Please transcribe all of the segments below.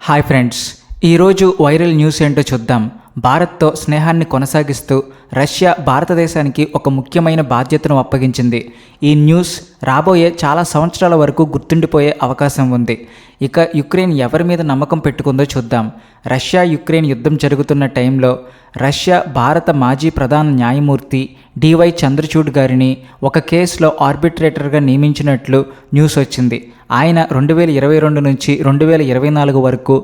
Hi friends, ఈరోజు viral news ఏంటో చూద్దాం. భారత్తో స్నేహాన్ని కొనసాగిస్తూ రష్యా భారతదేశానికి ఒక ముఖ్యమైన బాధ్యతను అప్పగించింది. ఈ న్యూస్ రాబోయే చాలా సంవత్సరాల వరకు గుర్తుండిపోయే అవకాశం ఉంది. ఇక యుక్రెయిన్ ఎవరి మీద నమ్మకం పెట్టుకుందో చూద్దాం. రష్యా యుక్రెయిన్ యుద్ధం జరుగుతున్న టైంలో రష్యా భారత మాజీ ప్రధాన న్యాయమూర్తి డివై చంద్రచూడ్ గారిని ఒక కేసులో ఆర్బిట్రేటర్గా నియమించినట్లు న్యూస్ వచ్చింది. ఆయన 2022 నుంచి 2024 వరకు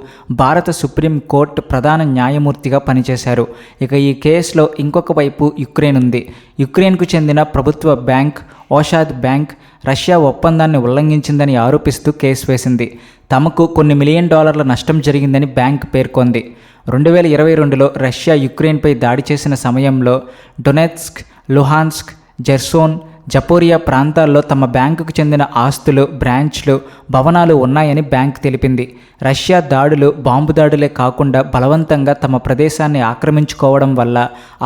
భారత సుప్రీం కోర్టు ప్రధాన న్యాయమూర్తిగా పనిచేశారు. ఇక ఈ కేసులో ఇంకొక వైపు యుక్రెయిన్ ఉంది. యుక్రెయిన్కు చెందిన ప్రభుత్వ బ్యాంక్ ఓషాద్ బ్యాంక్ రష్యా ఒప్పందాన్ని ఉల్లంఘించిందని ఆరోపిస్తూ కేసు వేసింది. తమకు కొన్ని $1 మిలియన్ నష్టం జరిగిందని బ్యాంక్ పేర్కొంది. 2022లో రష్యా యుక్రెయిన్పై దాడి చేసిన సమయంలో డొనెట్స్క్, లుహాన్స్క్, జెర్సోన్, జపోరియా ప్రాంతాల్లో తమ బ్యాంకుకు చెందిన ఆస్తులు, బ్రాంచ్లు, భవనాలు ఉన్నాయని బ్యాంక్ తెలిపింది. రష్యా దాడులు బాంబు దాడులే కాకుండా బలవంతంగా తమ ప్రదేశాన్ని ఆక్రమించుకోవడం వల్ల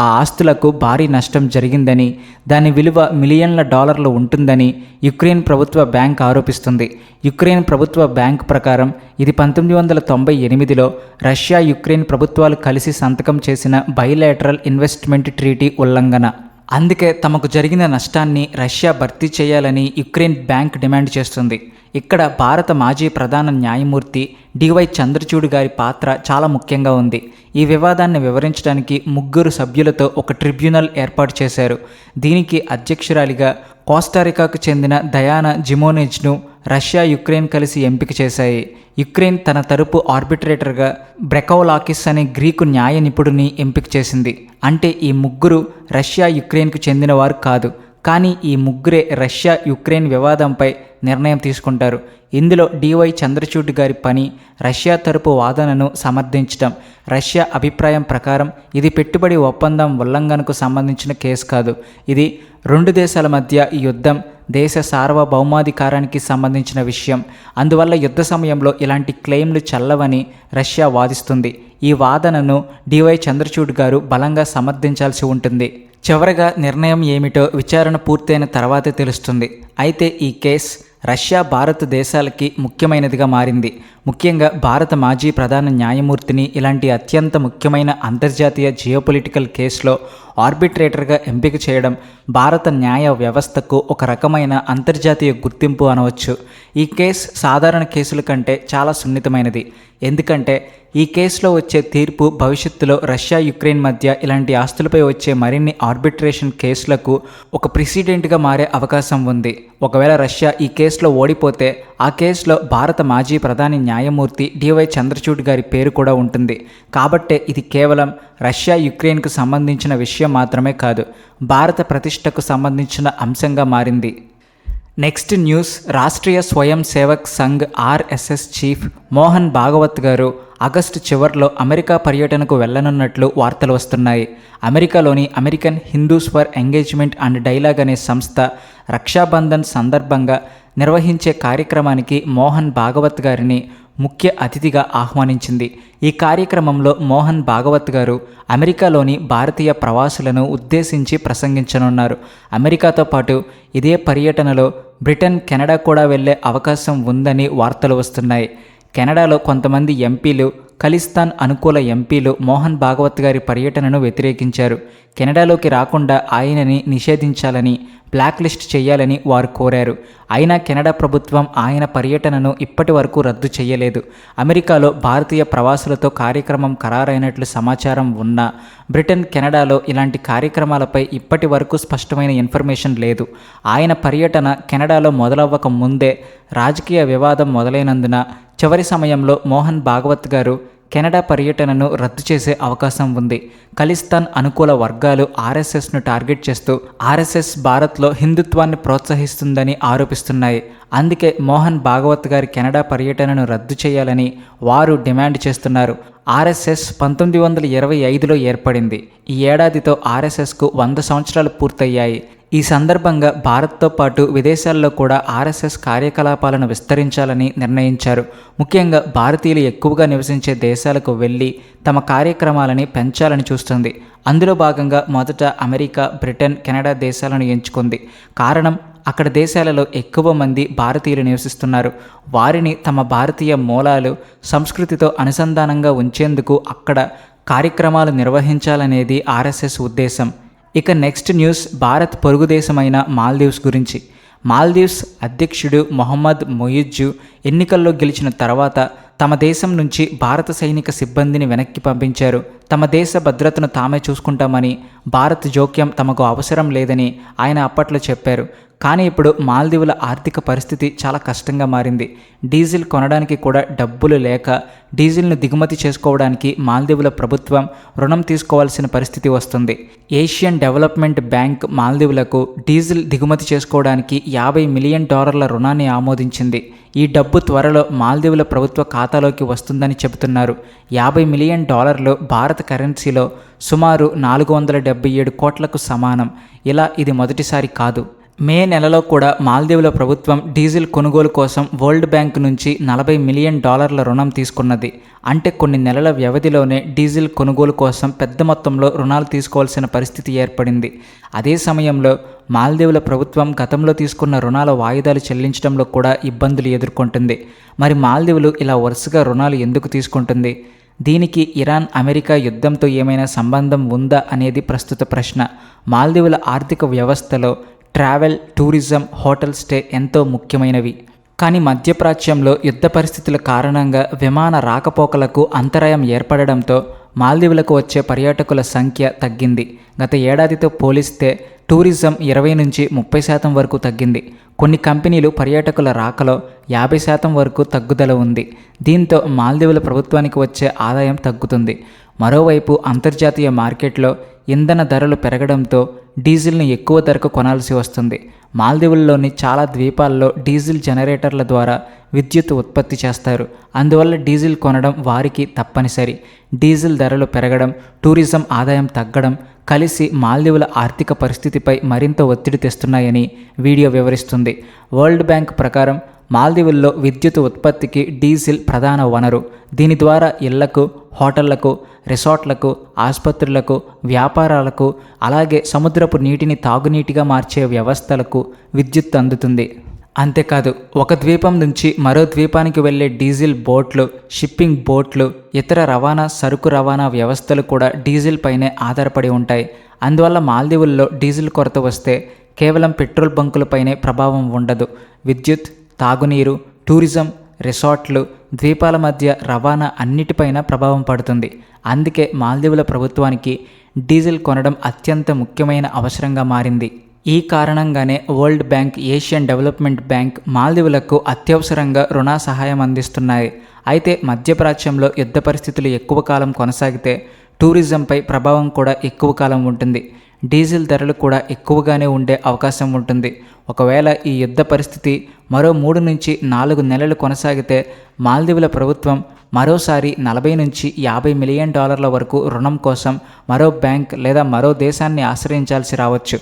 ఆ ఆస్తులకు భారీ నష్టం జరిగిందని, దాని విలువ మిలియన్ల డాలర్లు ఉంటుందని యుక్రెయిన్ ప్రభుత్వ బ్యాంక్ ఆరోపిస్తుంది. యుక్రెయిన్ ప్రభుత్వ బ్యాంక్ ప్రకారం ఇది 1998లో రష్యా, యుక్రెయిన్ ప్రభుత్వాలు కలిసి సంతకం చేసిన బైలేటరల్ ఇన్వెస్ట్మెంట్ ట్రీటీ ఉల్లంఘన. అందుకే తమకు జరిగిన నష్టాన్ని రష్యా భర్తీ చేయాలని యుక్రెయిన్ బ్యాంక్ డిమాండ్ చేస్తుంది. ఇక్కడ భారత మాజీ ప్రధాన న్యాయమూర్తి డివై చంద్రచూడ్ గారి పాత్ర చాలా ముఖ్యంగా ఉంది. ఈ వివాదాన్ని వివరించడానికి 3 సభ్యులతో ఒక ట్రిబ్యునల్ ఏర్పాటు చేశారు. దీనికి అధ్యక్షురాలిగా కోస్టారికాకు చెందిన దయానా జిమోనెజ్ను రష్యా, యుక్రెయిన్ కలిసి ఎంపిక చేశాయి. యుక్రెయిన్ తన తరపు ఆర్బిట్రేటర్గా బ్రెకౌలాకిస్ అనే గ్రీకు న్యాయ నిపుణుడిని ఎంపిక చేసింది. అంటే ఈ 3 రష్యా, యుక్రెయిన్కు చెందినవారు కాదు, కానీ ఈ 3 రష్యా, యుక్రెయిన్ వివాదంపై నిర్ణయం తీసుకుంటారు. ఇందులో డివై చంద్రచూడ్ గారి పని రష్యా తరపు వాదనను సమర్థించడం. రష్యా అభిప్రాయం ప్రకారం ఇది పెట్టుబడి ఒప్పందం ఉల్లంఘనకు సంబంధించిన కేసు కాదు. ఇది 2 దేశాల మధ్య ఈ యుద్ధం దేశ సార్వభౌమాధికారానికి సంబంధించిన విషయం. అందువల్ల యుద్ధ సమయంలో ఇలాంటి క్లెయిమ్లు చెల్లవని రష్యా వాదిస్తుంది. ఈ వాదనను డివై చంద్రచూడ్ గారు బలంగా సమర్థించాల్సి ఉంటుంది. చివరగా నిర్ణయం ఏమిటో విచారణ పూర్తయిన తర్వాతే తెలుస్తుంది. అయితే ఈ కేసు రష్యా, భారత దేశాలకి ముఖ్యమైనదిగా మారింది. ముఖ్యంగా భారత మాజీ ప్రధాన న్యాయమూర్తిని ఇలాంటి అత్యంత ముఖ్యమైన అంతర్జాతీయ జియోపొలిటికల్ కేసులో ఆర్బిట్రేటర్గా ఎంపిక చేయడం భారత న్యాయ వ్యవస్థకు ఒక రకమైన అంతర్జాతీయ గుర్తింపు అనవచ్చు. ఈ కేసు సాధారణ కేసుల కంటే చాలా సున్నితమైనది. ఎందుకంటే ఈ కేసులో వచ్చే తీర్పు భవిష్యత్తులో రష్యా, యుక్రెయిన్ మధ్య ఇలాంటి ఆస్తులపై వచ్చే మరిన్ని ఆర్బిట్రేషన్ కేసులకు ఒక ప్రెసిడెంట్గా మారే అవకాశం ఉంది. ఒకవేళ రష్యా ఈ కేసులో ఓడిపోతే ఆ కేసులో భారత మాజీ ప్రధాని న్యాయమూర్తి డివై చంద్రచూడ్ గారి పేరు కూడా ఉంటుంది. కాబట్టే ఇది కేవలం రష్యా, యుక్రెయిన్కు సంబంధించిన విషయం మాత్రమే కాదు, భారత ప్రతిష్టకు సంబంధించిన అంశంగా మారింది. నెక్స్ట్ న్యూస్, రాష్ట్రీయ స్వయం సేవక్ సంఘ్ RSS చీఫ్ మోహన్ భాగవత్ గారు ఆగస్టు చివరిలో అమెరికా పర్యటనకు వెళ్లనున్నట్లు వార్తలు వస్తున్నాయి. అమెరికాలోని American Hindus for engagement and dialogue అనే సంస్థ రక్షాబంధన్ సందర్భంగా నిర్వహించే కార్యక్రమానికి మోహన్ భాగవత్ గారిని ముఖ్య అతిథిగా ఆహ్వానించింది. ఈ కార్యక్రమంలో మోహన్ భాగవత్ గారు అమెరికాలోని భారతీయ ప్రవాసులను ఉద్దేశించి ప్రసంగించనున్నారు. అమెరికాతో పాటు ఇదే పర్యటనలో బ్రిటన్, కెనడా కూడా వెళ్లే అవకాశం ఉందని వార్తలు వస్తున్నాయి. కెనడాలో కొంతమంది ఎంపీలు, ఖలిస్తాన్ అనుకూల ఎంపీలు మోహన్ భాగవత్ గారి పర్యటనను వ్యతిరేకించారు. కెనడాలోకి రాకుండా ఆయనని నిషేధించాలని, బ్లాక్ లిస్ట్ చేయాలని వారు కోరారు. అయినా కెనడా ప్రభుత్వం ఆయన పర్యటనను ఇప్పటి వరకు రద్దు చేయలేదు. అమెరికాలో భారతీయ ప్రవాసులతో కార్యక్రమం ఖరారైనట్లు సమాచారం ఉన్నా బ్రిటన్, కెనడాలో ఇలాంటి కార్యక్రమాలపై ఇప్పటి వరకు స్పష్టమైన ఇన్ఫర్మేషన్ లేదు. ఆయన పర్యటన కెనడాలో మొదలవ్వక ముందే రాజకీయ వివాదం మొదలైనందున చివరి సమయంలో మోహన్ భాగవత్ గారు కెనడా పర్యటనను రద్దు చేసే అవకాశం ఉంది. ఖలిస్తాన్ అనుకూల వర్గాలు RSSను టార్గెట్ చేస్తూ RSS భారత్లో హిందుత్వాన్ని ప్రోత్సహిస్తుందని ఆరోపిస్తున్నాయి. అందుకే మోహన్ భాగవత్ గారి కెనడా పర్యటనను రద్దు చేయాలని వారు డిమాండ్ చేస్తున్నారు. RSS 1925లో ఏర్పడింది. ఈ ఏడాదితో RSSకు 100 సంవత్సరాలు పూర్తయ్యాయి. ఈ సందర్భంగా భారత్తో పాటు విదేశాల్లో కూడా RSS కార్యకలాపాలను విస్తరించాలని నిర్ణయించారు. ముఖ్యంగా భారతీయులు ఎక్కువగా నివసించే దేశాలకు వెళ్ళి తమ కార్యక్రమాలని పెంచాలని చూస్తుంది. అందులో భాగంగా మొదట అమెరికా, బ్రిటన్, కెనడా దేశాలను ఎంచుకుంది. కారణం అక్కడ దేశాలలో ఎక్కువ మంది భారతీయులు నివసిస్తున్నారు. వారిని తమ భారతీయ మూలాలు, సంస్కృతితో అనుసంధానంగా ఉంచేందుకు అక్కడ కార్యక్రమాలు నిర్వహించాలనేది ఆర్ఎస్ఎస్ ఉద్దేశం. ఇక నెక్స్ట్ న్యూస్ భారత్ పొరుగు దేశమైన మాల్దీవ్స్ గురించి. మాల్దీవ్స్ అధ్యక్షుడు మొహమ్మద్ మొయిజ్జు ఎన్నికల్లో గెలిచిన తర్వాత తమ దేశం నుంచి భారత సైనిక సిబ్బందిని వెనక్కి పంపించారు. తమ దేశ భద్రతను తామే చూసుకుంటామని, భారత్ జోక్యం తమకు అవసరం లేదని ఆయన అప్పట్లో చెప్పారు. కానీ ఇప్పుడు మాల్దీవుల ఆర్థిక పరిస్థితి చాలా కష్టంగా మారింది. డీజిల్ కొనడానికి కూడా డబ్బులు లేక డీజిల్ను దిగుమతి చేసుకోవడానికి మాల్దీవుల ప్రభుత్వం రుణం తీసుకోవాల్సిన పరిస్థితి వస్తుంది. ఏషియన్ డెవలప్మెంట్ బ్యాంక్ మాల్దీవులకు డీజిల్ దిగుమతి చేసుకోవడానికి $50 మిలియన్ రుణాన్ని ఆమోదించింది. ఈ డబ్బు త్వరలో మాల్దీవుల ప్రభుత్వ ఖాతాలోకి వస్తుందని చెబుతున్నారు. $50 మిలియన్ భారత కరెన్సీలో సుమారు 477 కోట్లకు సమానం. ఇలా ఇది మొదటిసారి కాదు. మే నెలలో కూడా మాల్దీవుల ప్రభుత్వం డీజిల్ కొనుగోలు కోసం వరల్డ్ బ్యాంక్ నుంచి $40 మిలియన్ రుణం తీసుకున్నది. అంటే కొన్ని నెలల వ్యవధిలోనే డీజిల్ కొనుగోలు కోసం పెద్ద మొత్తంలో రుణాలు తీసుకోవాల్సిన పరిస్థితి ఏర్పడింది. అదే సమయంలో మాల్దీవుల ప్రభుత్వం గతంలో తీసుకున్న రుణాల వాయిదాలు చెల్లించడంలో కూడా ఇబ్బందులు ఎదుర్కొంటుంది. మరి మాల్దీవులు ఇలా వరుసగా రుణాలు ఎందుకు తీసుకుంటుంది? దీనికి ఇరాన్, అమెరికా యుద్ధంతో ఏమైనా సంబంధం ఉందా అనేది ప్రస్తుత ప్రశ్న. మాల్దీవుల ఆర్థిక వ్యవస్థలో ట్రావెల్, టూరిజం, హోటల్ స్టే ఎంతో ముఖ్యమైనవి. కానీ మధ్యప్రాచ్యంలో యుద్ధ పరిస్థితుల కారణంగా విమాన రాకపోకలకు అంతరాయం ఏర్పడడంతో మాల్దీవులకు వచ్చే పర్యాటకుల సంఖ్య తగ్గింది. గత ఏడాదితో పోలిస్తే టూరిజం 20 నుంచి 30% వరకు తగ్గింది. కొన్ని కంపెనీలు పర్యాటకుల రాకలో 50% వరకు తగ్గుదల ఉంది. దీంతో మాల్దీవుల ప్రభుత్వానికి వచ్చే ఆదాయం తగ్గుతుంది. మరోవైపు అంతర్జాతీయ మార్కెట్లో ఇంధన ధరలు పెరగడంతో డీజిల్ను ఎక్కువ ధరకు కొనాల్సి వస్తుంది. మాల్దీవుల్లోని చాలా ద్వీపాల్లో డీజిల్ జనరేటర్ల ద్వారా విద్యుత్ ఉత్పత్తి చేస్తారు. అందువల్ల డీజిల్ కొనడం వారికి తప్పనిసరి. డీజిల్ ధరలు పెరగడం, టూరిజం ఆదాయం తగ్గడం కలిసి మాల్దీవుల ఆర్థిక పరిస్థితిపై మరింత ఒత్తిడి తెస్తున్నాయని వీడియో వివరిస్తుంది. వరల్డ్ బ్యాంక్ ప్రకారం మాల్దీవుల్లో విద్యుత్ ఉత్పత్తికి డీజిల్ ప్రధాన వనరు. దీని ద్వారా ఇళ్లకు, హోటళ్లకు, రిసార్ట్లకు, ఆసుపత్రులకు, వ్యాపారాలకు, అలాగే సముద్రపు నీటిని తాగునీటిగా మార్చే వ్యవస్థలకు విద్యుత్ అందుతుంది. అంతేకాదు, ఒక ద్వీపం నుంచి మరో ద్వీపానికి వెళ్లే డీజిల్ బోట్లు, షిప్పింగ్ బోట్లు, ఇతర రవాణా, సరుకు రవాణా వ్యవస్థలు కూడా డీజిల్ పైనే ఆధారపడి ఉంటాయి. అందువల్ల మాల్దీవుల్లో డీజిల్ కొరత వస్తే కేవలం పెట్రోల్ బంకులపైనే ప్రభావం ఉండదు. విద్యుత్, తాగునీరు, టూరిజం, రిసార్ట్లు, ద్వీపాల మధ్య రవాణా అన్నిటిపైన ప్రభావం పడుతుంది. అందుకే మాల్దీవుల ప్రభుత్వానికి డీజిల్ కొనడం అత్యంత ముఖ్యమైన అవసరంగా మారింది. ఈ కారణంగానే World Bank, Asian Development Bank మాల్దీవులకు అత్యవసరంగా రుణ సహాయం అందిస్తున్నాయి. అయితే మధ్యప్రాచ్యంలో యుద్ధ పరిస్థితులు ఎక్కువ కాలం కొనసాగితే టూరిజంపై ప్రభావం కూడా ఎక్కువ కాలం ఉంటుంది. డీజిల్ ధరలు కూడా ఎక్కువగానే ఉండే అవకాశం ఉంటుంది. ఒకవేళ ఈ యుద్ధ పరిస్థితి మరో 3 నుంచి 4 నెలలు కొనసాగితే మాల్దీవుల ప్రభుత్వం మరోసారి $40 నుంచి $50 మిలియన్ వరకు రుణం కోసం మరో బ్యాంక్ లేదా మరో దేశాన్ని ఆశ్రయించాల్సి రావచ్చు.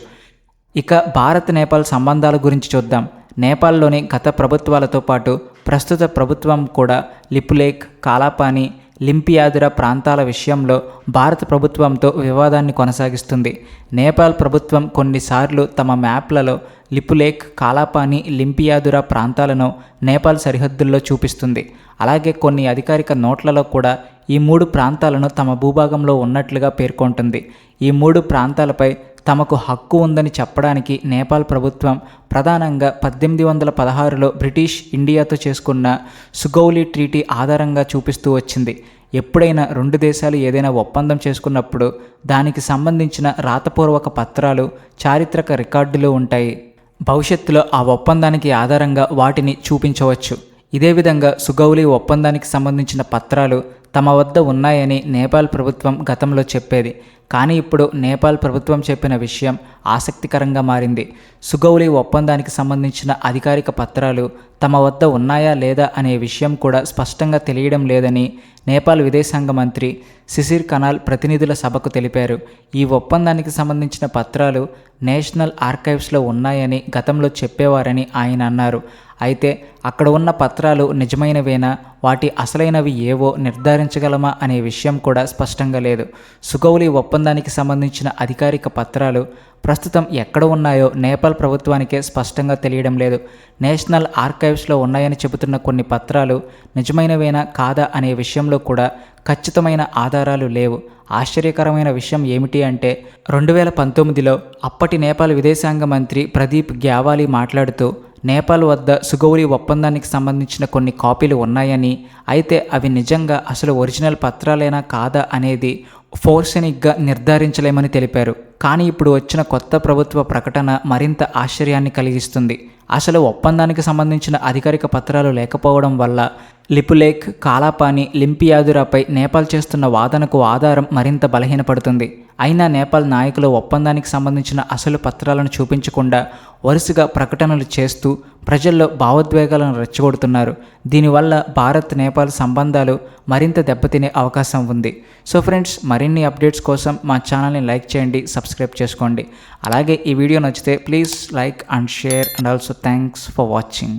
ఇక భారత్, నేపాల్ సంబంధాల గురించి చూద్దాం. నేపాల్లోని గత ప్రభుత్వాలతో పాటు ప్రస్తుత ప్రభుత్వం కూడా లిపులేక్, కాలాపాని, లింపియాదురా ప్రాంతాల విషయంలో భారత ప్రభుత్వంతో వివాదాన్ని కొనసాగిస్తుంది. నేపాల్ ప్రభుత్వం కొన్నిసార్లు తమ మ్యాప్లలో లిపులేక్, కాలాపాని, లింపియాదురా ప్రాంతాలను నేపాల్ సరిహద్దుల్లో చూపిస్తుంది. అలాగే కొన్ని అధికారిక నోట్లలో కూడా ఈ 3 ప్రాంతాలను తమ భూభాగంలో ఉన్నట్లుగా పేర్కొంటుంది. ఈ 3 ప్రాంతాలపై తమకు హక్కు ఉందని చెప్పడానికి నేపాల్ ప్రభుత్వం ప్రధానంగా 1816లో బ్రిటిష్ ఇండియాతో చేసుకున్న సుగౌలి ట్రీటీ ఆధారంగా చూపిస్తూ వచ్చింది. ఎప్పుడైనా 2 దేశాలు ఏదైనా ఒప్పందం చేసుకున్నప్పుడు దానికి సంబంధించిన రాతపూర్వక పత్రాలు, చారిత్రక రికార్డులు ఉంటాయి. భవిష్యత్తులో ఆ ఒప్పందానికి ఆధారంగా వాటిని చూపించవచ్చు. ఇదే విధంగా సుగౌలి ఒప్పందానికి సంబంధించిన పత్రాలు తమ వద్ద ఉన్నాయని నేపాల్ ప్రభుత్వం గతంలో చెప్పేది. కానీ ఇప్పుడు నేపాల్ ప్రభుత్వం చెప్పిన విషయం ఆసక్తికరంగా మారింది. సుగౌలి ఒప్పందానికి సంబంధించిన అధికారిక పత్రాలు తమ వద్ద ఉన్నాయా లేదా అనే విషయం కూడా స్పష్టంగా తెలియడం లేదని నేపాల్ విదేశాంగ మంత్రి శిశిర్ కనాల్ ప్రతినిధుల సభకు తెలిపారు. ఈ ఒప్పందానికి సంబంధించిన పత్రాలు నేషనల్ ఆర్కైవ్స్లో ఉన్నాయని గతంలో చెప్పేవారని ఆయన అన్నారు. అయితే అక్కడ ఉన్న పత్రాలు నిజమైనవేనా, వాటి అసలైనవి ఏవో నిర్ధారించగలమా అనే విషయం కూడా స్పష్టంగా లేదు. సుగౌలి ఒప్పందానికి సంబంధించిన అధికారిక పత్రాలు ప్రస్తుతం ఎక్కడ ఉన్నాయో నేపాల్ ప్రభుత్వానికే స్పష్టంగా తెలియడం లేదు. నేషనల్ ఆర్కైవ్స్లో ఉన్నాయని చెబుతున్న కొన్ని పత్రాలు నిజమైనవేనా కాదా అనే విషయంలో కూడా ఖచ్చితమైన ఆధారాలు లేవు. ఆశ్చర్యకరమైన విషయం ఏమిటి అంటే 2019లో అప్పటి నేపాల్ విదేశాంగ మంత్రి ప్రదీప్ గ్యావాలీ మాట్లాడుతూ నేపాల్ వద్ద సుగౌలి ఒప్పందానికి సంబంధించిన కొన్ని కాపీలు ఉన్నాయని, అయితే అవి నిజంగా అసలు ఒరిజినల్ పత్రాలేనా కాదా అనేది ఫోర్సెనిక్గా నిర్ధారించలేమని తెలిపారు. కానీ ఇప్పుడు వచ్చిన కొత్త ప్రభుత్వ ప్రకటన మరింత ఆశ్చర్యాన్ని కలిగిస్తుంది. అసలు ఒప్పందానికి సంబంధించిన అధికారిక పత్రాలు లేకపోవడం వల్ల లిపులేఖ్, కాలాపాని, లింపియాదురాపై నేపాల్ చేస్తున్న వాదనకు ఆధారం మరింత బలహీనపడుతుంది. అయినా నేపాల్ నాయకులు ఒప్పందానికి సంబంధించిన అసలు పత్రాలను చూపించకుండా వరుసగా ప్రకటనలు చేస్తూ ప్రజల్లో భావోద్వేగాలను రెచ్చగొడుతున్నారు. దీనివల్ల భారత్ నేపాల్ సంబంధాలు మరింత దెబ్బతినే అవకాశం ఉంది. సో ఫ్రెండ్స్, మరిన్ని అప్డేట్స్ కోసం మా ఛానల్ని లైక్ చేయండి, సబ్స్క్రైబ్ చేసుకోండి. అలాగే ఈ వీడియో నచ్చితే please like and share and also thanks for watching.